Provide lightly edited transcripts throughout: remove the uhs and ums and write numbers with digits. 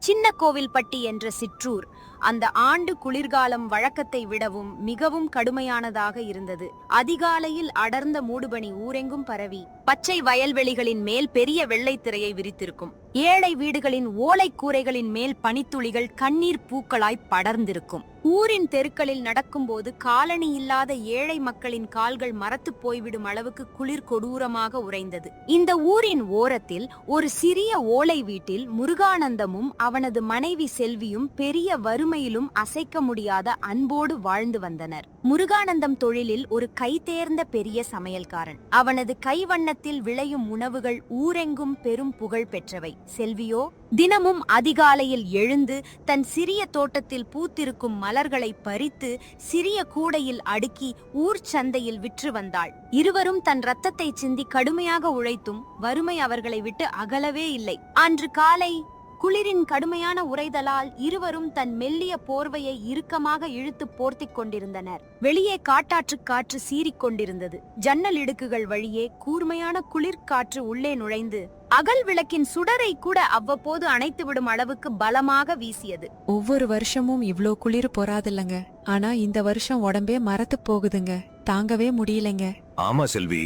சின்ன கோவில்பட்டி என்ற சிற்றூர் அந்த ஆண்டு குளிர்காலம் வழக்கத்தை விடவும் மிகவும் கடுமையானதாக இருந்தது. அதிகாலையில் அடர்ந்த மூடுபனி ஊரெங்கும் பரவி பச்சை வயல்வெளிகளின் மேல் பெரிய வெள்ளை திரையை விரித்திருக்கும். ஏழை வீடுகளின் ஓலை கூரைகளின் மேல் பனித்துளிகள் கண்ணீர் பூக்களாய் படர்ந்திருக்கும். ஊரின் தெருக்களில் நடக்கும்போது காலணி இல்லாத ஏழை மக்களின் கால்கள் மரத்து போய்விடும் அளவுக்கு குளிர் கொடூரமாக உறைந்தது. இந்த ஊரின் ஓரத்தில் ஒரு சிறிய ஓலை வீட்டில் முருகானந்தமும் அவனது மனைவி செல்வியும் பெரிய வறுமையிலும் அசைக்க முடியாத அன்போடு வாழ்ந்து வந்தனர். முருகானந்தம் தொழிலில் ஒரு கைதேர்ந்த பெரிய சமையல்காரன். அவனது கைவண்ணத்தில் விளையும் உணவுகள் ஊரெங்கும் பெரும் புகழ் பெற்றவை. செல்வியோ தினமும் அதிகாலையில் எழுந்து தன் சிறிய தோட்டத்தில் பூத்திருக்கும் மலர்களை பறித்து சிறிய கூடையில் அடுக்கி ஊர் சந்தையில் விற்று வந்தாள். இருவரும் தன் ரத்தத்தை சிந்தி கடுமையாக உழைத்தும் வறுமை அவர்களை விட்டு அகலவே இல்லை. அன்று காலை குளிரின் கடுமையான உறைதலால் இருவரும் தன் மெல்லிய போர்வையை இறுக்கமாக இழுத்து போர்த்திக் கொண்டிருந்தனர். வெளியே காட்டாற்று காற்று சீறிக்கொண்டிருந்தது. ஜன்னல் இடுக்குகள் வழியே கூர்மையான குளிர்காற்று உள்ளே நுழைந்து அகல் விளக்கின் சுடரை கூட அவ்வப்போது அணைத்துவிடும் அளவுக்கு பலமாக வீசியது. ஒவ்வொரு வருஷமும் இவ்ளோ குளிர் பொறாதில்லங்க. ஆனா இந்த வருஷம் உடம்பே மரத்து போகுதுங்க. தாங்கவே முடியலங்க. ஆமா செல்வி,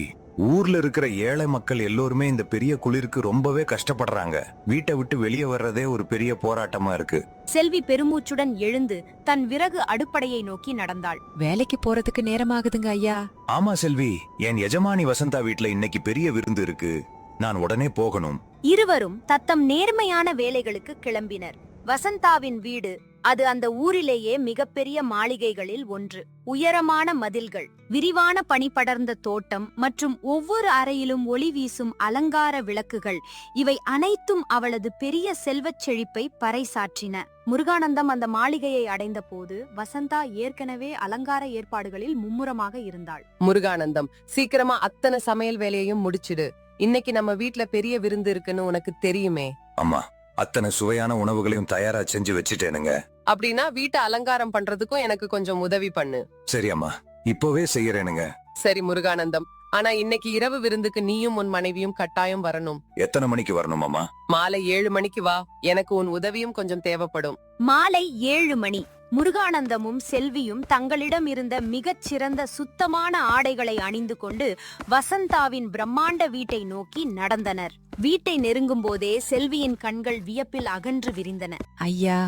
ஊர்ல இருக்கிற ஏழை மக்கள் எல்லோருமே இந்த பெரிய குளிருக்கு ரொம்பவே கஷ்டப்படுறாங்க. வீட்டை விட்டு வெளியே வர்றதே ஒரு பெரிய போராட்டமா இருக்கு. செல்வி பெருமூச்சுடன் எழுந்து தன் விறகு அடுப்படையை நோக்கி நடந்தாள். வேலைக்கு போறதுக்கு நேரமாகுதுங்க ஐயா. ஆமா செல்வி, என் எஜமானி வசந்தா வீட்ல இன்னைக்கு பெரிய விருந்து இருக்கு. நான் உடனே போகணும். இருவரும் தத்தம் நேர்மையான வேலைகளுக்கு கிளம்பினர். வசந்தாவின் வீடு அது அந்த ஊரிலேயே மிகப்பெரிய மாளிகைகளில் ஒன்று. உயரமான மதில்கள், விரிவான பனி படர்ந்த தோட்டம் மற்றும் ஒவ்வொரு அறையிலும் ஒளி வீசும் அலங்கார விளக்குகள், இவை அனைத்தும் அவளது பெரிய செல்வச் செழிப்பை பறைசாற்றின. முருகானந்தம் அந்த மாளிகையை அடைந்த போது வசந்தா ஏற்கனவே அலங்கார ஏற்பாடுகளில் மும்முரமாக இருந்தாள். முருகானந்தம், சீக்கிரமா அத்தனை சமையல் வேலையையும் முடிச்சிடு. இன்னைக்கு நம்ம வீட்ல பெரிய விருந்து இருக்குன்னு உனக்கு தெரியுமே. அம்மா, அத்தனை சுவையான உணவுகளையும் தயாரா செஞ்சு வச்சுட்டேனுங்க. அப்படின்னா வீட்டை அலங்காரம் பண்றதுக்கும் எனக்கு கொஞ்சம் உதவி பண்ணு. சரி அம்மா, இப்பவே செய்யறேனுங்க. சரி முருகானந்தம், ஆனா இன்னைக்கு இரவு விருந்துக்கு நீயும் உன் மனைவியும் கட்டாயம் வரணும். எத்தனை மணிக்கு வரணும் அம்மா? மாலை 7 மணிக்கு வா. எனக்கு உன் உதவியும் கொஞ்சம் தேவைப்படும். மாலை 7 மணி. முருகானந்தமும் செல்வியும் தங்களிடம் இருந்த மிகச் சிறந்த சுத்தமான ஆடைகளை அணிந்து கொண்டு வசந்தாவின் பிரம்மாண்ட வீட்டை நோக்கி நடந்தனர். வீட்டை நெருங்கும் போதே செல்வியின் கண்கள் வியப்பில் அகன்று விரிந்தன. ஐயா,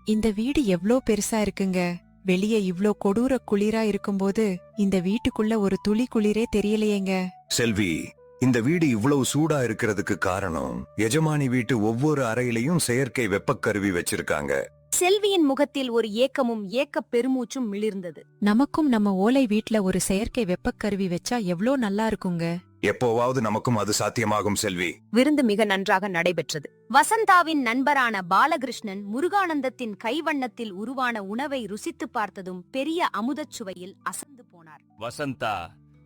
இந்த வீடு எவ்ளோ பெருசா இருக்குங்க. வெளியே இவ்ளோ கொடூர குளிரா இருக்கும்போது இந்த வீட்டுக்குள்ள ஒரு துளி குளிரே தெரியலையேங்க. செல்வி, இந்த வீடு இவ்வளவு சூடா இருக்கிறதுக்கு காரணம் எஜமானி வீட்டு ஒவ்வொரு அறையிலையும் செயற்கை வெப்பக்கருவி வச்சிருக்காங்க. செல்வியின் முகத்தில் ஒரு ஏக்கமும் ஏக்கப் பெருமூச்சும் மிளிர்ந்தது. நமக்கும் நம்ம ஓலை வீட்ல ஒரு செயற்கை வெப்பக்கருவி வச்சா எவ்ளோ நல்லா இருக்குங்க. எப்போவாவது நமக்கும் அது சாத்தியமாகும் செல்வி. விருந்து மிக நன்றாக நடைபெற்றது. வசந்தாவின் நண்பரான பாலகிருஷ்ணன் முருகானந்தத்தின் கைவண்ணத்தில் உருவான உணவை ருசித்து பார்த்ததும் பெரிய அமுதச் சுவையில் அசந்து போனார். வசந்தா,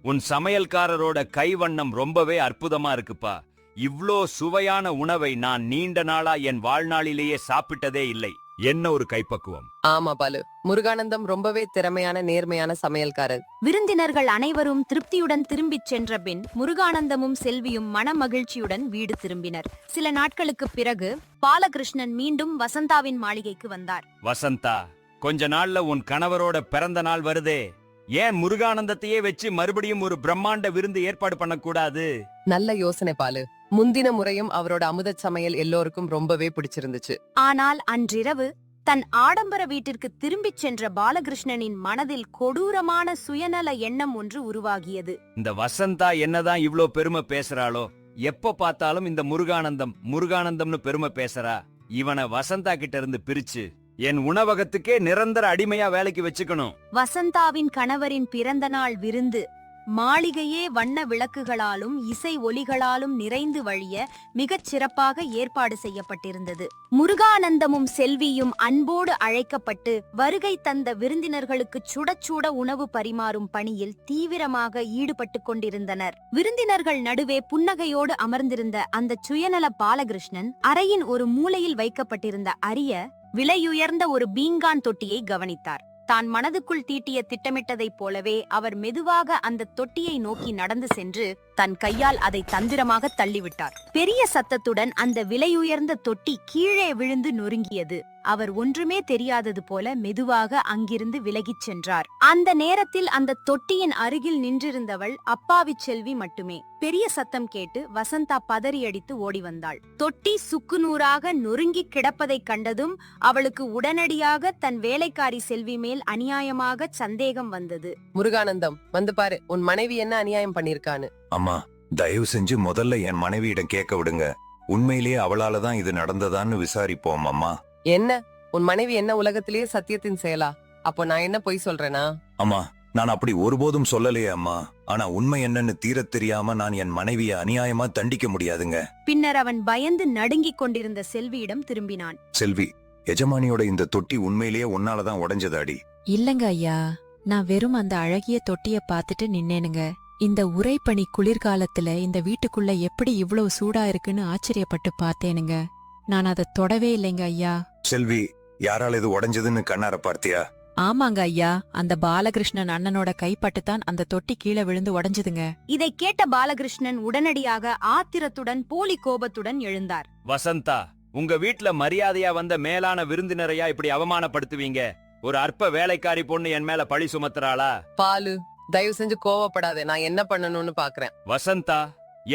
உன் சமையல்காரரோட கைவண்ணம் ரொம்பவே அற்புதமா இருக்குப்பா. இவ்ளோ சுவையான உணவை நான் நீண்ட நாளா என் வாழ்நாளிலேயே சாப்பிட்டதே இல்லை. என்ன ஒரு கைப்பக்குவம். ஆமா பாலு, முருகானந்தம் ரொம்பவே திறமையான நேர்மையான சமையல்காரர். விருந்தினர்கள் அனைவரும் திருப்தியுடன் திரும்பிச் சென்ற பின் முருகானந்தமும் செல்வியும் மன மகிழ்ச்சியுடன் வீடு திரும்பினர். சில நாட்களுக்கு பிறகு பாலகிருஷ்ணன் மீண்டும் வசந்தாவின் மாளிகைக்கு வந்தார். வசந்தா, கொஞ்ச நாள்ல உன் கணவரோட பிறந்த நாள் வருதே, ஏன் முருகானந்தத்தையே வச்சு மறுபடியும் ஒரு பிரம்மாண்ட விருந்து ஏற்பாடு பண்ணக்கூடாது? நல்ல யோசனை பாலு. முந்தின முறையும் அவரோட அமுதச் சமையல் எல்லோருக்கும் ரொம்பவே பிடிச்சிருந்துச்சு. ஆனால் அன்றிரவு தன் ஆடம்பர வீட்டிற்கு திரும்பிச் சென்ற பாலகிருஷ்ணனின் மனதில் கொடூரமான சுயநல எண்ணம் ஒன்று உருவாகியது. இந்த வசந்தா என்னதான் இவ்ளோ பெருமை பேசுறாளோ, எப்ப பார்த்தாலும் இந்த முருகானந்தம்னு பெருமை பேசுறா. இவனை வசந்தா கிட்ட இருந்து பிரிச்சு என் உணவகத்துக்கே நிரந்தர அடிமையா வேலைக்கு வச்சுக்கணும். வசந்தாவின் கணவரின் பிறந்த நாள் விருந்து மாளிகையே வண்ண விளக்குகளாலும் இசை ஒலிகளாலும் நிறைந்து வழிய மிகச் சிறப்பாக ஏற்பாடு செய்யப்பட்டிருந்தது. முருகானந்தமும் செல்வியும் அன்போடு அழைக்கப்பட்டு வருகை தந்த விருந்தினர்களுக்கு சுட சுட உணவு பரிமாறும் பணியில் தீவிரமாக ஈடுபட்டு கொண்டிருந்தனர். விருந்தினர்கள் நடுவே புன்னகையோடு அமர்ந்திருந்த அந்த சுயநல பாலகிருஷ்ணன் அறையின் ஒரு மூலையில் வைக்கப்பட்டிருந்த அரிய விலையுயர்ந்த ஒரு பீங்கான் தொட்டியை கவனித்தார். தான் மனதுக்குள் தீட்டிய திட்டமிட்டதைப் போலவே அவர் மெதுவாக அந்த தொட்டியை நோக்கி நடந்து சென்று தன் கையால் அதை தந்திரமாக தள்ளிவிட்டார். பெரிய சத்தத்துடன் அந்த விலையுயர்ந்த தொட்டி கீழே விழுந்து நொறுங்கியது. அவர் ஒன்றுமே தெரியாதது போல மெதுவாக அங்கிருந்து விலகிச் சென்றார். அந்த நேரத்தில் அந்த தொட்டியின் அருகில் நின்றிருந்தவள் அப்பாவி செல்வி மட்டுமே. பெரிய சத்தம் கேட்டு வசந்தா பதறியடித்து ஓடி வந்தாள். தொட்டி சுக்குநூறாக நொறுங்கி கிடப்பதைக் கண்டதும் அவளுக்கு உடனடியாக தன் வேலைக்காரி செல்வி மேல் அநியாயமாக சந்தேகம் வந்தது. முருகானந்தம், வந்து பாரு, உன் மனைவி என்ன அநியாயம் பண்ணிருக்கான்னு. அம்மா, தயவு செஞ்சு முதல்ல என் மனைவியிடம் கேட்க விடுங்க. உண்மையிலேயே அவளால தான் இது நடந்ததான்னு விசாரிப்போம் அம்மா. என்ன, உன் மனைவி என்ன உலகத்திலேயே சத்தியத்தின் செயலா? அப்போ நான் என்ன பொய் சொல்றேனா? அம்மா, நான் அப்படி ஒருபோதும் சொல்லலையே அம்மா. ஆனா உண்மை என்னன்னு தீரத் தெரியாம நான் என் மனைவியை அநியாயமா தண்டிக்க முடியாதுங்க. பின்னர் அவன் பயந்து நடுங்கிக் கொண்டிருந்த செல்வியிடம் திரும்பினான். செல்வி, எஜமானியோட இந்த தொட்டி உண்மையிலேயே உன்னாலதான் உடைஞ்சதாடி. இல்லங்க ஐயா, நான் வெறும் அந்த அழகிய தொட்டிய பாத்துட்டு நின்னேனுங்க. இந்த உறைபனி குளிர்காலத்துல இந்த வீட்டுக்குள்ள எப்படி இவ்வளவு சூடா இருக்குன்னு ஆச்சரியப்பட்டு பார்த்தேனுங்க. நான் அதை தொடவே இல்லைங்க ஐயா. செல்வி, யாரால இது உடைஞ்சதுன்னு கண்ணார பார்த்தியா? ஆமாங்க ஐயா, அந்த பாலகிருஷ்ணன் அண்ணனோட கைப்பட்டுத்தான் அந்த தொட்டி கீழே விழுந்து உடைஞ்சதுங்க. இதை கேட்ட பாலகிருஷ்ணன் உடனடியாக ஆத்திரத்துடன் போலி கோபத்துடன் எழுந்தார். வசந்தா, உங்க வீட்ல மரியாதையா வந்த மேலான விருந்தினரையா இப்படி அவமானப்படுத்துவீங்க? ஒரு அற்ப வேலைக்காரி பொண்ணு என் மேல பழி சுமத்துறாளா? பாலு, தயவு செஞ்சு கோவப்படாத, நான் என்ன பண்ணணும்னு பாக்குறேன். வசந்தா,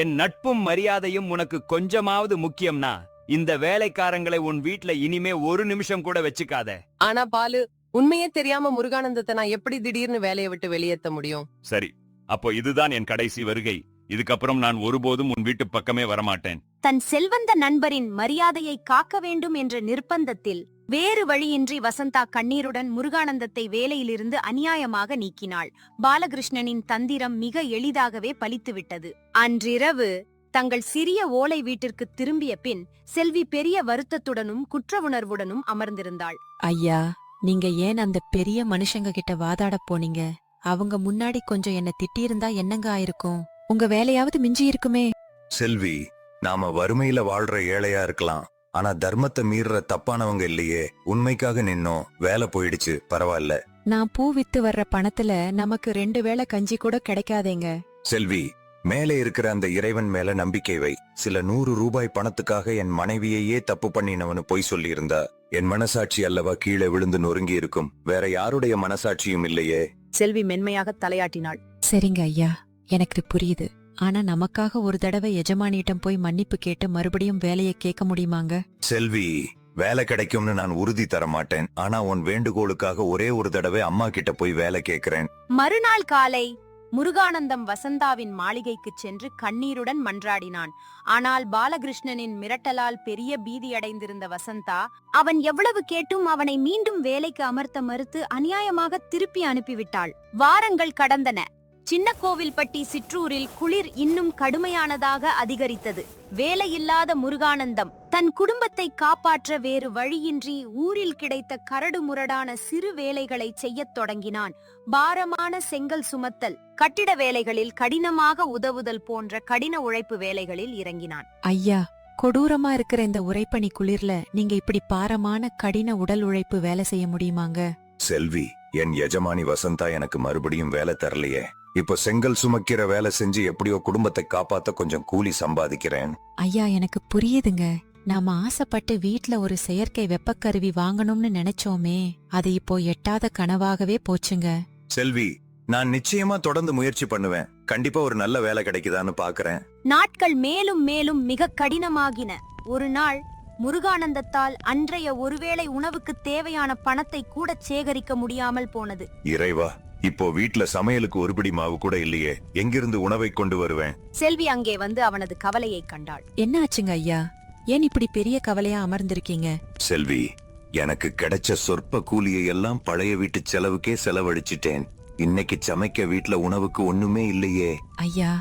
என் நட்பும் மரியாதையும் உனக்கு கொஞ்சமாவது முக்கியம்னா இந்த வேலைக்காரங்களை உன் வீட்ல இனிமே ஒரு நிமிஷம் கூட வச்சுக்காத. ஆனா பாலு, உண்மையே தெரியாம முருகானந்தத்தை நான் எப்படி திடீர்னு வேலையை விட்டு வெளியேற்ற முடியும்? சரி, அப்போ இதுதான் என் கடைசி வருகை. இதுக்கப்புறம் நான் ஒருபோதும் உன் வீட்டு பக்கமே வரமாட்டேன். தன் செல்வந்த நண்பரின் மரியாதையை காக்க வேண்டும் என்ற நிர்பந்தத்தில் வேறு வழியின்றி வசந்தா கண்ணீருடன் முருகானந்தத்தை வேலையிலிருந்து அநியாயமாக நீக்கினாள். பாலகிருஷ்ணனின் தந்திரம் மிக எளிதாகவே பலித்துவிட்டது. அன்றிரவு தங்கள் சிறிய ஓலை வீட்டிற்கு திரும்பிய பின் செல்வி பெரிய வருத்தத்துடனும் குற்ற உணர்வுடனும் அமர்ந்திருந்தாள். ஐயா, நீங்க ஏன் அந்த பெரிய மனுஷங்க கிட்ட வாதாட போனீங்க? அவங்க முன்னாடி கொஞ்சம் என்ன திட்டியிருந்தா என்னங்க ஆயிருக்கும்? உங்க வேலையாவது மிஞ்சி இருக்குமே. செல்வி, நாம வறுமையில வாழ்ற ஏழையா இருக்கலாம், ஆனா தர்மத்தை மீறுற தப்பானவங்க இல்லையே. உண்மைக்காக நின்னோம், வேலை போயிடுச்சு, பரவாயில்ல. நான் பூ வித்து வர்ற பணத்துல நமக்கு 2 வேளை கஞ்சி கூட கிடைக்காதேங்க. செல்வி, மேலே இருக்கிற அந்த இறைவன் மேல நம்பிக்கை வை. சில 100 ரூபாய் பணத்துக்காக என் மனைவியையே தப்பு பண்ணினவனு பொய் சொல்லி இருந்தா என் மனசாட்சி அல்லவா கீழே விழுந்து நொறுங்கி இருக்கும். வேற யாருடைய மனசாட்சியும் இல்லையே. செல்வி மென்மையாக தலையாட்டினாள். சரிங்க ஐயா, எனக்கு புரியுது. ஆனா நமக்காக ஒரு தடவை எஜமானியிடம் போய் மன்னிப்பு கேட்டு மறுபடியும் வேலையை கேட்க முடியுமாங்க? செல்வி, வேலை கிடைக்கும்னு நான் உறுதி தர மாட்டேன். ஆனா உன் வேண்டுகோளுக்காக ஒரே ஒரு தடவை அம்மா கிட்ட போய் வேலை கேட்கிறேன். மறுநாள் காலை முருகானந்தம் வசந்தாவின் மாளிகைக்கு சென்று கண்ணீருடன் மன்றாடினான். ஆனால் பாலகிருஷ்ணனின் மிரட்டலால் பெரிய பீதியடைந்திருந்த வசந்தா அவன் எவ்வளவு கேட்டும் அவனை மீண்டும் வேலைக்கு அமர்த்த மறுத்து அநியாயமாக திருப்பி அனுப்பிவிட்டாள். வாரங்கள் கடந்தன. சின்ன கோவில்பட்டி சிற்றூரில் குளிர் இன்னும் கடுமையானதாக அதிகரித்தது. வேலையில்லாத முருகானந்தம் தன் குடும்பத்தை காப்பாற்ற வேறு வழியின்றி ஊரில் கிடைத்த கரடு முரடான சிறு வேலைகளை செய்யத் தொடங்கினான். பாரமான செங்கல் சுமத்தல், கட்டிட வேலைகளில் கடினமாக உதவுதல் போன்ற கடின உழைப்பு வேலைகளில் இறங்கினான். ஐயா, கொடூரமா இருக்கிற இந்த உறைபனி குளிர்ல நீங்க இப்படி பாரமான கடின உடல் உழைப்பு வேலை செய்ய முடியுமாங்க? செல்வி, என் எஜமானி வசந்தா எனக்கு மறுபடியும் வேலை தரலையே. இப்ப செங்கல் சுமக்கிற வேலை செஞ்சு எப்படியோ குடும்பத்தை காப்பாத்த கொஞ்சம் கூலி சம்பாதிக்கிறேன். ஐயா, எனக்கு புரியுதுங்க. நாம ஆசைப்பட்டு வீட்ல ஒரு செயற்கை வெப்பக்கருவி வாங்கணும்னு நினைச்சோமே, அது இப்போ எட்டாத கனவாகவே போச்சுங்க. செல்வி, நான் நிச்சயமா தொடர்ந்து முயற்சி பண்ணுவேன். கண்டிப்பா ஒரு நல்ல வேலை கிடைக்குதான்னு பாக்குறேன். நாட்கள் மேலும் மேலும் மிக கடினமாகின. ஒரு நாள் முருகானந்தத்தால் அன்றைய ஒருவேளை உணவுக்கு தேவையான பணத்தை கூட சேகரிக்க முடியாமல் போனது. இறைவா, இப்போ வீட்ல சமையலுக்கு ஒரு பிடி மாவு கூட இல்லையே. எங்கிருந்து உணவை கொண்டு வருவேன்? செல்வி அங்கே வந்து அவனது கவலையை கண்டாள். என்ன ஆச்சுங்க ஐயா? ஏன் இப்படி பெரிய கவலையா அமர்ந்திருக்கீங்க? செல்வி, எனக்கு கிடைச்ச சொற்ப கூலியை எல்லாம் பழைய வீட்டு செலவுக்கே செலவழிச்சிட்டேன். இன்னைக்கு சமைக்க வீட்ல உணவுக்கு ஒண்ணுமே இல்லையே. ஐயா,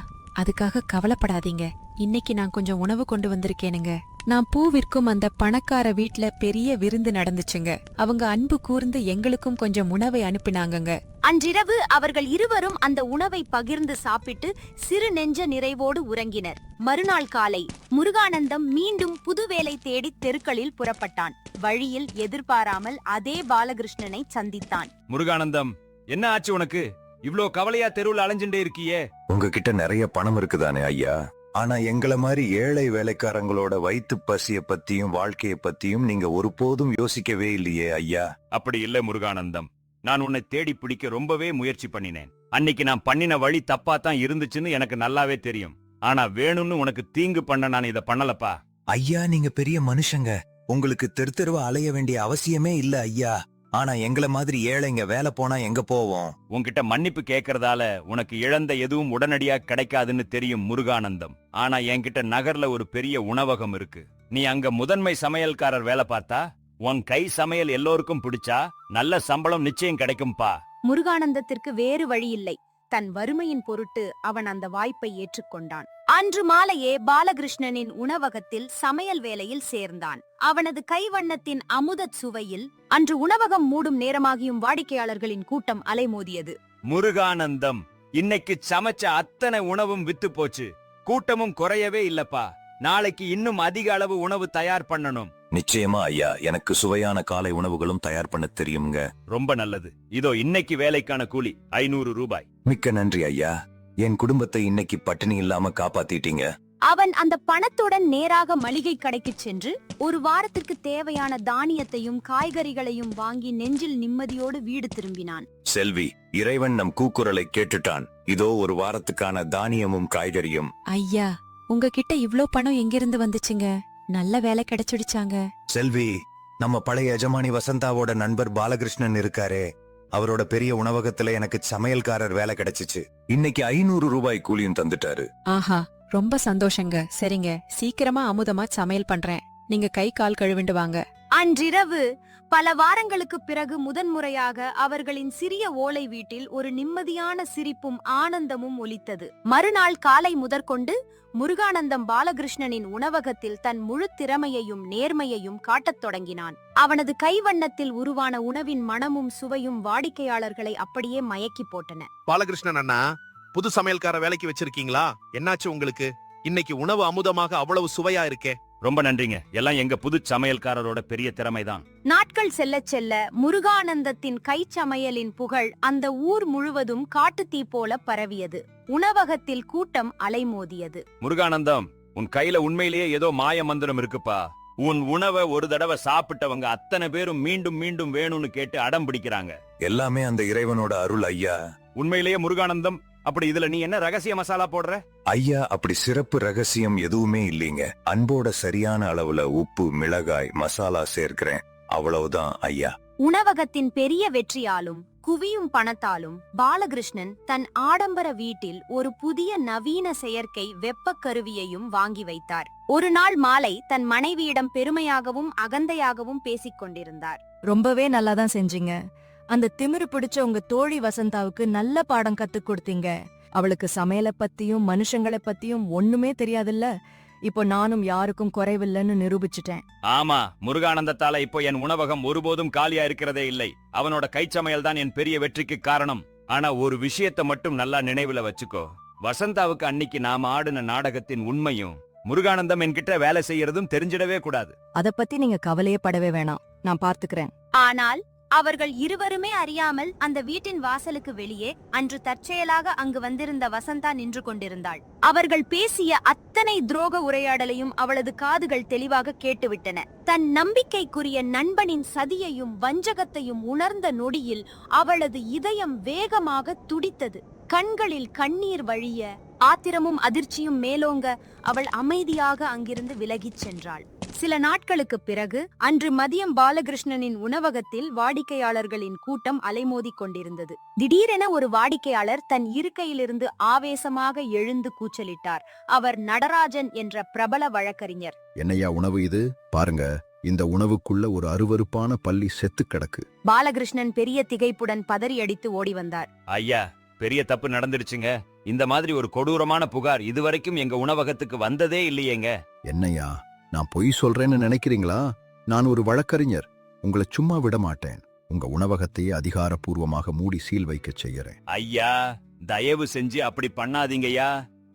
அதுக்காக கவலைப்படாதீங்க. இன்னைக்கு நான் கொஞ்சம் உணவு கொண்டு வந்திருக்கேனுங்க. நான் பூ விற்கும் அந்த பணக்கார வீட்ல பெரிய விருந்து நடந்துச்சுங்க. அவங்க அன்பு கூர்ந்து எங்களுக்கும் கொஞ்சம் உணவை அனுப்பினாங்கங்க. அன்றிரவு அவர்கள் இருவரும் அந்த உணவை பகிர்ந்து சாப்பிட்டு சிறு நெஞ்ச நிறைவோடு உறங்கினர். மறுநாள் காலை முருகானந்தம் மீண்டும் புது வேலை தேடி தெருக்களில் புறப்பட்டான். வழியில் எதிர்பாராமல் அதே பாலகிருஷ்ணனை சந்தித்தான். முருகானந்தம், என்ன ஆச்சு உனக்கு? இவ்ளோ கவலையா தெருவுல அலைஞ்சுட்டே இருக்கியே? உங்ககிட்ட நிறைய பணம் இருக்குதானே ஐயா? ஆனா எங்கள மாதிரி ஏழை வேலைக்காரங்களோட வயிற்று பசிய பத்தியும் வாழ்க்கைய பத்தியும் நீங்க ஒருபோதும் யோசிக்கவே இல்லையே ஐயா. அப்படி இல்ல முருகானந்தம், நான் உன்னை தேடி பிடிக்க ரொம்பவே முயற்சி பண்ணினேன். அன்னைக்கு நான் பண்ணின வழி தப்பா தான் இருந்துச்சுன்னு எனக்கு நல்லாவே தெரியும். ஆனா வேணும்னு உனக்கு தீங்கு பண்ண நான் இத பண்ணலப்பா. ஐயா, நீங்க பெரிய மனுஷங்க. உங்களுக்கு தெரு தெருவா அலைய வேண்டிய அவசியமே இல்ல ஐயா. ஆனா எங்கள மாதிரி ஏழைங்க வேலை போனா எங்க போவோம்? உன்கிட்ட மன்னிப்பு கேக்குறதால உனக்கு இழந்த எதுவும் உடனடியா கிடைக்காதுன்னு தெரியும் முருகானந்தம். ஆனா என்கிட்ட நகர்ல ஒரு பெரிய உணவகம் இருக்கு. நீ அங்க முதன்மை சமையல்காரர் வேலை பார்த்தா உன் கை சமையல் எல்லோருக்கும் பிடிச்சா நல்ல சம்பளம் நிச்சயம் கிடைக்கும்பா. முருகானந்தத்திற்கு வேறு வழியில்லை. தன் வறுமையின் பொருட்டு அவன் அந்த வாய்ப்பை ஏற்றுக்கொண்டான். அன்று மாலையே பாலகிருஷ்ணனின் உணவகத்தில் சமையல் வேலையில் சேர்ந்தான். அவனது கைவண்ணத்தின் அமுதச் சுவையில் அன்று உணவகம் மூடும் நேரமாகியும் வாடிக்கையாளர்களின் கூட்டம் அலைமோதியது. முருகானந்தம், இன்னைக்கு சமைச்ச அத்தனை உணவும் வித்து போச்சு. கூட்டமும் குறையவே இல்லப்பா. நாளைக்கு இன்னும் அதிக அளவு உணவு தயார் பண்ணணும். நிச்சயமா ஐயா, எனக்கு சுவையான காலை உணவுகளும் தயார் பண்ண தெரியுங்க. ரொம்ப நல்லது. இதோ இன்னைக்கு வேலைக்கான கூலி 500 ரூபாய். மிக்க நன்றி ஐயா. என் குடும்பத்தை இன்னைக்கு பட்டினி இல்லாம காப்பாத்திட்டீங்க. அவன் அந்த பணத்துடன் நேராக மளிகை கடைக்கு சென்று ஒரு வாரத்திற்கு தேவையான தானியத்தையும் காய்கறிகளையும் வாங்கி நெஞ்சில் நிம்மதியோடு வீடு திரும்பினான். செல்வி, இறைவன் நம் கூக்குரலை கேட்டுட்டான். இதோ ஒரு வாரத்துக்கான தானியமும் காய்கறியும். ஐயா, உங்ககிட்ட இவ்ளோ பணம் எங்கிருந்து வந்துச்சுங்க? நல்ல வேலை கிடைச்சிடுச்சாங்க. செல்வி, நம்ம பழைய எஜமானி வசந்தாவோட நண்பர் பாலகிருஷ்ணன் இருக்காரே, அவரோட பெரிய உணவகத்துல எனக்கு சமையல்காரர் வேலை கிடைச்சிச்சு. இன்னைக்கு 500 ரூபாய் கூலியும் தந்துட்டாரு. ஆஹா, ரொம்ப சந்தோஷங்க. சரிங்க, சீக்கிரமா அமுதமா சமையல் பண்றேன். நீங்க கை கால் கழுவிண்டு வாங்க. அன்றிரவு பல வாரங்களுக்கு பிறகு முதன்முறையாக அவர்களின் சிறிய ஓலை வீட்டில் ஒரு நிம்மதியான சிரிப்பும் ஆனந்தமும் ஒலித்தது. மறுநாள் காலை முதற்கொண்டு முருகானந்தம் பாலகிருஷ்ணனின் உணவகத்தில் தன் முழு திறமையையும் நேர்மையையும் காட்டத் தொடங்கினான். அவனது கைவண்ணத்தில் உருவான உணவின் மணமும் சுவையும் வாடிக்கையாளர்களை அப்படியே மயக்கி போட்டன. பாலகிருஷ்ணன் அண்ணா, புது சமையல்கார வேலைக்கு வச்சிருக்கீங்களா? என்னாச்சு உங்களுக்கு? இன்னைக்கு உணவு அமுதமாக அவ்வளவு சுவையா இருக்கே. ரொம்ப நன்றிங்க. எல்லாம் எங்க புது சமையல்காரரோட பெரிய திறமைதான். நாட்கள் செல்லச் செல்ல முருகானந்தத்தின் கைச்சமையலின் புகழ் அந்த ஊர் முழுவதும் காட்டுத்தீ போல பரவியது. உணவகத்தில் கூட்டம் அலைமோதியது. முருகானந்தம், உன் கையில உண்மையிலேயே ஏதோ மாய மந்திரம் இருக்குப்பா. உன் உணவை ஒரு தடவை சாப்பிட்டவங்க அத்தனை பேரும் மீண்டும் மீண்டும் வேணும்னு கேட்டு அடம் பிடிக்கிறாங்க. எல்லாமே அந்த இறைவனோட அருள் ஐயா. உண்மையிலேயே முருகானந்தம், அப்படி இதுல நீ என்ன ரகசிய மசாலா போடுற? ஐயா, அப்படி சிறப்பு ரகசியம் எதுவுமே இல்லீங்க. அன்போட சரியான அளவுல உப்பு, மிளகாய், மசாலா சேர்க்கிறேன், அவ்வளவுதான் ஐயா. உணவகத்தின் பெரிய வெற்றியாலும் குவியும் பணத்தாலும் பாலகிருஷ்ணன் தன் ஆடம்பர வீட்டில் ஒரு புதிய நவீன செயற்கை வெப்பக் கருவியையும் வாங்கி வைத்தார். ஒரு நாள் மாலை தன் மனைவியிடம் பெருமையாகவும் அகந்தையாகவும் பேசிக் கொண்டிருந்தார். ரொம்பவே நல்லாதான் செஞ்சீங்க. அந்த திமிரு பிடிச்ச உங்க தோழி வசந்தாவுக்கு நல்ல பாடம் கத்துக் கொடுத்தீங்க. அவளுக்கு சமையலை பத்தியும் மனுஷங்களை பத்தியும் ஒண்ணுமே தெரியாதுல்ல. இப்போ நானும் யாருக்கும் குறைவில்லைன்னு நிரூபிச்சுட்டேன். ஆமா, முருகானந்தத்தால இப்போ என் உணவகம் ஒருபோதும் காலியா இருக்கிறதே இல்லை. அவனோட கைச்சமையல் தான் என் பெரிய வெற்றிக்கு காரணம். ஆனா ஒரு விஷயத்தை மட்டும் நல்லா நினைவுல வச்சுக்கோ. வசந்தாவுக்கு அன்னைக்கு நாம ஆடின நாடகத்தின் உண்மையும் முருகானந்தம் என்கிட்ட வேலை செய்யறதும் தெரிஞ்சிடவே கூடாது. அத பத்தி நீங்க கவலையே படவே வேணாம், நான் பார்த்துக்கிறேன். ஆனால் அவர்கள் இருவருமே அறியாமல் அந்த வீட்டின் வாசலுக்கு வெளியே அன்று தற்செயலாக அங்கு வந்திருந்த வசந்தா நின்று கொண்டிருந்தாள். அவர்கள் பேசிய அத்தனை துரோக உரையாடலையும் அவளது காதுகள் தெளிவாக கேட்டுவிட்டன. தன் நம்பிக்கைக்குரிய நண்பனின் சதியையும் வஞ்சகத்தையும் உணர்ந்த நொடியில் அவளது இதயம் வேகமாக துடித்தது. கண்களில் கண்ணீர் வழிய ஆத்திரமும் அதிர்ச்சியும் மேலோங்க அவள் அமைதியாக அங்கிருந்து விலகிச் சென்றாள். சில நாட்களுக்கு பிறகு அன்று மதியம் பாலகிருஷ்ணனின் உணவகத்தில் வாடிக்கையாளர்களின் கூட்டம் அலைமோதிக் கொண்டிருந்தது. திடீரென ஒரு வாடிக்கையாளர் தன் இருக்கையிலிருந்து ஆவேசமாக எழுந்து கூச்சலிட்டார். அவர் நடராஜன் என்ற பிரபல வழக்கறிஞர். என்னையா உணவு இது? பாருங்க, இந்த உணவுக்குள்ள ஒரு அருவருப்பான பல்லி செத்து கிடக்கு. பாலகிருஷ்ணன் பெரிய திகைப்புடன் பதறி அடித்து ஓடி வந்தார். ஐயா, பெரிய தப்பு நடந்துடுச்சுங்க. இந்த மாதிரி ஒரு கொடூரமான புகார் இதுவரைக்கும் எங்க உணவகத்துக்கு வந்ததே இல்லையேங்க. என்னையா, நான் பொய் சொல்றேன்னு நினைக்கிறீங்களா? நான் ஒரு வழக்கறிஞர். உங்களை சும்மா விட மாட்டேன். உங்க உணவகத்தையே அதிகாரப்பூர்வமாக மூடி சீல் வைக்கச் செய்யறேன். ஐயா, தயவு செஞ்சு அப்படி பண்ணாதீங்கய்யா.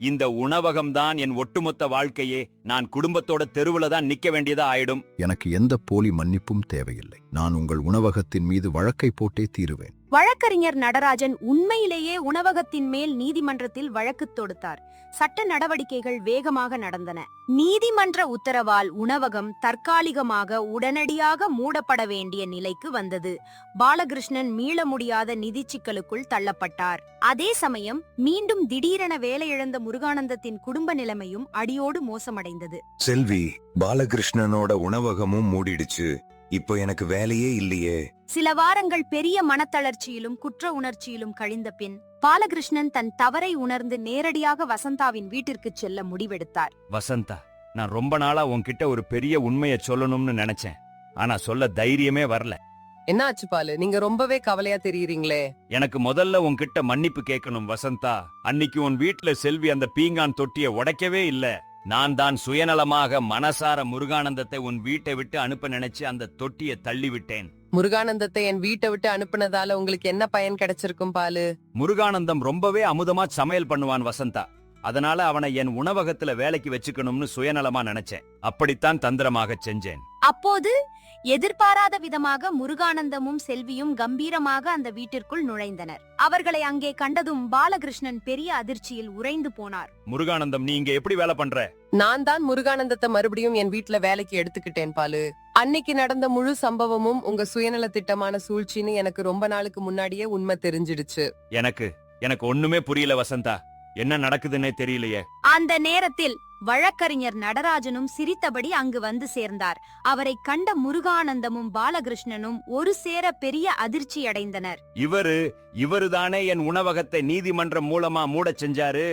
இந்த உணவகம் தான் என் ஒட்டுமொத்த வாழ்க்கையே. நான் குடும்பத்தோட தெருவுல தான் நிக்க வேண்டியதா ஆயிடும். எனக்கு எந்த போலி மன்னிப்பும் தேவையில்லை. நான் உங்கள் உணவகத்தின் மீது வழக்கை போட்டே தீருவேன். வழக்கறிஞர் நடராஜன் உண்மையிலேயே உணவகத்தின் மேல் நீதிமன்றத்தில் வழக்கு தொடுத்தார். சட்ட நடவடிக்கைகள் வேகமாக நடந்தன. நீதிமன்ற உத்தரவால் உணவகம் தற்காலிகமாக உடனடியாக மூடப்பட வேண்டிய நிலைக்கு வந்தது. பாலகிருஷ்ணன் மீள முடியாத நிதி சிக்கலுக்குள் தள்ளப்பட்டார். அதே சமயம் மீண்டும் திடீரென வேலையிழந்த முருகானந்தத்தின் குடும்ப நிலைமையும் அடியோடு மோசமடைந்தது. செல்வி, பாலகிருஷ்ணனோட உணவகமும் மூடிடுச்சு. இப்போ எனக்கு வேலையே இல்லையே. சில வாரங்கள் பெரிய மனத்தளர்ச்சியிலும் குற்ற உணர்ச்சியிலும் கழிந்த பின் பாலகிருஷ்ணன் தன் தவறை உணர்ந்து நேரடியாக வசந்தாவின் வீட்டிற்கு செல்ல முடிவெடுத்தார். வசந்தா, நான் ரொம்ப நாளா உன்கிட்ட ஒரு பெரிய உண்மையை சொல்லணும்னு நினைச்சேன். ஆனா சொல்ல தைரியமே வரல. என்ன ஆச்சு பாலு? நீங்க ரொம்பவே கவலையா தெரியுறீங்களே. எனக்கு முதல்ல உன்கிட்ட மன்னிப்பு கேட்கணும் வசந்தா. அன்னிக்கு உன் வீட்ல செல்வி அந்த பீங்கான் தொட்டிய உடைக்கவே இல்ல. நான் தான் சுயநலமாக மனசார முருகானந்தத்தை உன் வீட்டை விட்டு அனுப்ப நினைச்சு அந்த தொட்டியை தள்ளி விட்டேன். முருகானந்தத்தை என் வீட்டை விட்டு அனுப்புனதால உங்களுக்கு என்ன பயன் கிடைச்சிருக்கும் பாலு? முருகானந்தம் ரொம்பவே அமுதமா சமையல் பண்ணுவான் வசந்தா. அதனால அவனை என் உணவகத்துல வேலைக்கு வச்சுக்கணும்னு சுயநலமா நினைச்சேன். அப்படித்தான் தந்திரமாக செஞ்சேன். அப்போது எதிர்பாராத விதமாக முருகானந்தமும் செல்வியும் கம்பீரமாக அந்த வீட்டிற்குள் நுழைந்தனர். அவர்களை அங்கே கண்டதும் பாலகிருஷ்ணன் பெரிய அதிர்ச்சியில் உறைந்து போனார். முருகானந்தம், நீ இங்க எப்படி வேலை பண்ற? நான் தான் முருகானந்தத்தை மறுபடியும் என் வீட்ல வேலைக்கு எடுத்துக்கிட்டேன் பாலு. அன்னைக்கு நடந்த முழு சம்பவமும் உங்க சுயநல திட்டமான சூழ்ச்சின்னு எனக்கு ரொம்ப நாளுக்கு முன்னாடியே உண்மை தெரிஞ்சிடுச்சு. எனக்கு ஒண்ணுமே புரியல வசந்தா. என்ன நடக்குதுன்னே தெரியலையே. அந்த நேரத்தில் வழக்கறிஞர் நடராஜனும் சிரித்தபடி அங்கு வந்து சேர்ந்தார். அவரை கண்ட முருகானந்தமும் பாலகிருஷ்ணனும் ஒரு சேர பெரிய அதிர்ச்சியடைந்தனர். இவருதானே என் உணவகத்தை நீதிமன்றம் மூலமா மூடச் செஞ்சாரு.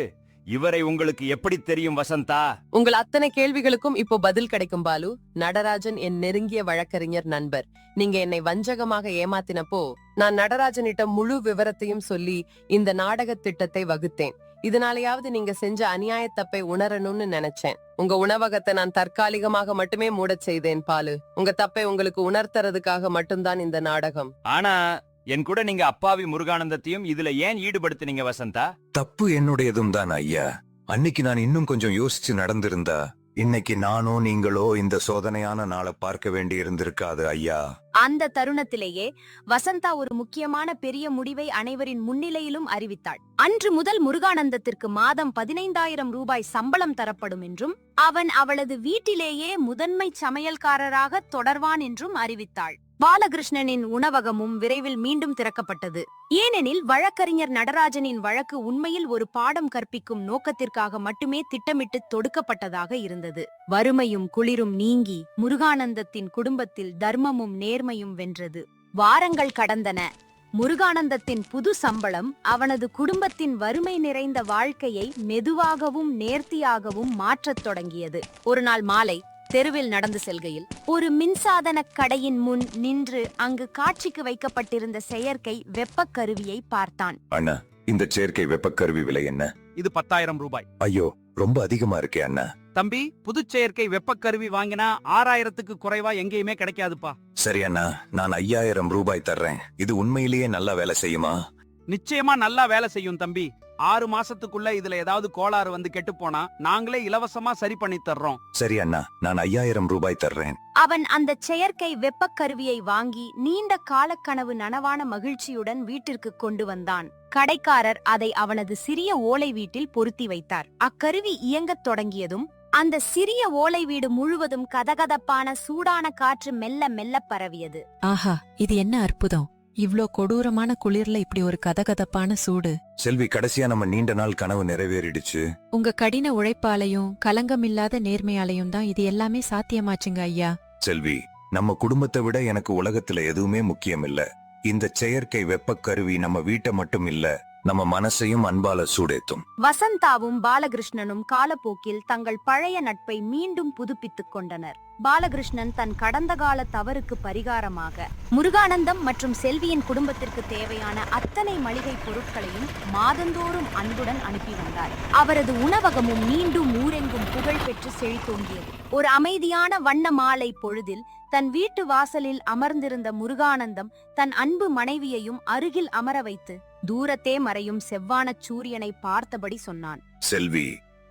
இவரை உங்களுக்கு எப்படி தெரியும் வசந்தா? உங்கள் அத்தனை கேள்விகளுக்கும் இப்போ பதில் கிடைக்கும் பாலு. நடராஜன் என் நெருங்கிய வழக்கறிஞர் நண்பர். நீங்க என்னை வஞ்சகமாக ஏமாத்தினப்போ நான் நடராஜனிடம் முழு விவரத்தையும் சொல்லி இந்த நாடக திட்டத்தை வகுத்தேன். இதனாலயாவது நீங்க செஞ்ச அநியாய தப்பை உணரணும்னு நினைச்சேன். உங்க உணவகத்தை நான் தற்காலிகமாக மட்டுமே மூடச் செய்தேன் பாலு. உங்க தப்பை உங்களுக்கு உணர்த்துறதுக்காக மட்டும்தான் இந்த நாடகம். ஆனா என் கூட நீங்க அப்பாவி முருகானந்தத்தையும் இதுல ஏன் ஈடுபடுத்தினீங்க வசந்தா? தப்பு என்னுடையதும் தான் ஐயா. அன்னைக்கு நான் இன்னும் கொஞ்சம் யோசிச்சு நடந்திருந்தா இன்னைக்கு நானோ நீங்களோ இந்த சோதனையான நாளை பார்க்க வேண்டி இருந்திருக்காது ஐயா. அந்த தருணத்திலேயே வசந்தா ஒரு முக்கியமான பெரிய முடிவை அனைவரின் முன்னிலையிலும் அறிவித்தாள். அன்று முதல் முருகானந்தத்திற்கு மாதம் 15,000 ரூபாய் சம்பளம் தரப்படும் என்றும் அவன் அவளது வீட்டிலேயே முதன்மை சமையல்காரராக தொடர்வான் என்றும் அறிவித்தாள். பாலகிருஷ்ணனின் உணவகமும் விரைவில் மீண்டும் திறக்கப்பட்டது. ஏனெனில் வழக்கறிஞர் நடராஜனின் வழக்கு உண்மையில் ஒரு பாடம் கற்பிக்கும் நோக்கத்திற்காக மட்டுமே திட்டமிட்டு தொடுக்கப்பட்டதாக இருந்தது. வறுமையும் குளிரும் நீங்கி முருகானந்தத்தின் குடும்பத்தில் தர்மமும் நேர்மையும் வென்றது. வாரங்கள் கடந்தன. முருகானந்தத்தின் புது சம்பளம் அவனது குடும்பத்தின் வறுமை நிறைந்த வாழ்க்கையை மெதுவாகவும் நேர்த்தியாகவும் மாற்றத் தொடங்கியது. ஒரு நாள் மாலை தெருவில் நடந்து செல்கையில் ஒரு மின்சாதன கடையின் முன் நின்று அங்கு காட்சிக்கு வைக்கப்பட்டிருந்த செயற்கை வெப்பக் கருவியை பார்த்தான். அண்ணா, இந்த செயற்கை வெப்பக்கருவி விலை என்ன? இது 10,000 ரூபாய். ஐயோ, ரொம்ப அதிகமா இருக்கே அண்ணா. தம்பி, புது செயற்கை வெப்பக்கருவி வாங்கினா 6,000க்கு குறைவா எங்கேயுமே கிடைக்காதுப்பா. சரி அண்ணா, நான் 5,000 ரூபாய் தர்றேன். இது உண்மையிலேயே நல்லா வேலை செய்யுமா? நிச்சயமா நல்லா வேலை செய்யும் தம்பி. 6 மாசத்துக்குள்ள இதுல ஏதாவது கோளாறு வந்து கெட்டு போனா நாங்களே இலவசமா சரி பண்ணி தர்றோம். சரி அண்ணா, நான் 5,000 ரூபாய் தர்றேன். அவன் அந்த செயற்கை வெப்பக் கருவியை வாங்கி நீண்ட காலக்கனவு நனவான மகிழ்ச்சியுடன் வீட்டிற்கு கொண்டு வந்தான். கடைக்காரர் அதை அவனது சிறிய ஓலை வீட்டில் பொருத்தி வைத்தார். அக்கருவி இயங்கத் தொடங்கியதும் அந்த சிறிய ஓலை வீடு முழுவதும் கதகதப்பான சூடான காற்று மெல்ல மெல்ல பரவியது. ஆஹா, இது என்ன அற்புதம்! இவ்ளோ கொடூரமான குளிர்ல இப்படி ஒரு கதகதப்பான சூடு. செல்வி, கடைசியா நம்ம நீண்ட நாள் கனவு நிறைவேறிடுச்சு. உங்க கடின உழைப்பாலையும் கலங்கமில்லாத நேர்மையாலையும் தான் இது எல்லாமே சாத்தியமாச்சுங்க ஐயா. செல்வி, நம்ம குடும்பத்தை விட எனக்கு உலகத்துல எதுவுமே முக்கியம் இல்ல. இந்த செயற்கை வெப்பக்கருவி நம்ம வீட்டை மட்டும் இல்ல, நம்ம மனசையும் அன்பால சூடேத்தும். வசந்தாவும் பாலகிருஷ்ணனும் காலப்போக்கில் தங்கள் பழைய நட்பை மீண்டும் புதுப்பித்துக் கொண்டனர். பாலகிருஷ்ணன் தன் கடந்த கால தவறுக்கு பரிகாரமாக முருகானந்தம் மற்றும் செல்வியின் குடும்பத்திற்கு தேவையான அத்தனை மளிகை பொருட்களையும் மாதந்தோறும் அன்புடன் அனுப்பி வந்தார். அவரது உணவகமும் மீண்டும் ஊரெங்கும் புகழ் பெற்று செழித்தோங்கியது. ஒரு அமைதியான வண்ண மாலை பொழுதில் தன் வீட்டு வாசலில் அமர்ந்திருந்த முருகானந்தம் தன் அன்பு மனைவியையும் அருகில் அமர வைத்து தூரத்தே மறையும் செவ்வானச் சூரியனை பார்த்தபடி சொன்னான். செல்வி,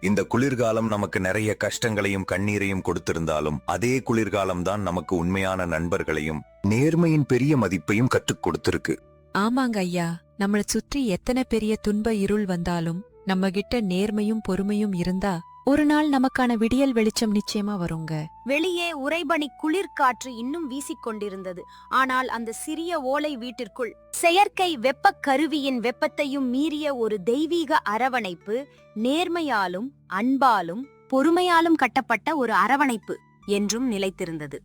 இந்த குளிர்காலம் நமக்கு நிறைய கஷ்டங்களையும் கண்ணீரையும் கொடுத்திருந்தாலும் அதே குளிர்காலம் தான் நமக்கு உண்மையான நண்பர்களையும் நேர்மையின் பெரிய மதிப்பையும் கற்றுக் கொடுத்திருக்கு. ஆமாங்க ஐயா, நம்மள சுற்றி எத்தனை பெரிய துன்ப இருள் வந்தாலும் நம்ம கிட்ட நேர்மையும் பொறுமையும் இருந்தா ஒரு நாள் நமக்கான விடியல் வெளிச்சம் நிச்சயமா வருங்க. வெளியே உறைபனி குளிர்காற்று இன்னும் வீசிக்கொண்டிருந்தது. ஆனால் அந்த சிறிய ஓலை வீட்டிற்குள் செயற்கை வெப்பக் கருவியின் வெப்பத்தையும் மீறிய ஒரு தெய்வீக அரவணைப்பு, நேர்மையாலும் அன்பாலும் பொறுமையாலும் கட்டப்பட்ட ஒரு அரவணைப்பு என்றும் நிலைத்திருந்தது.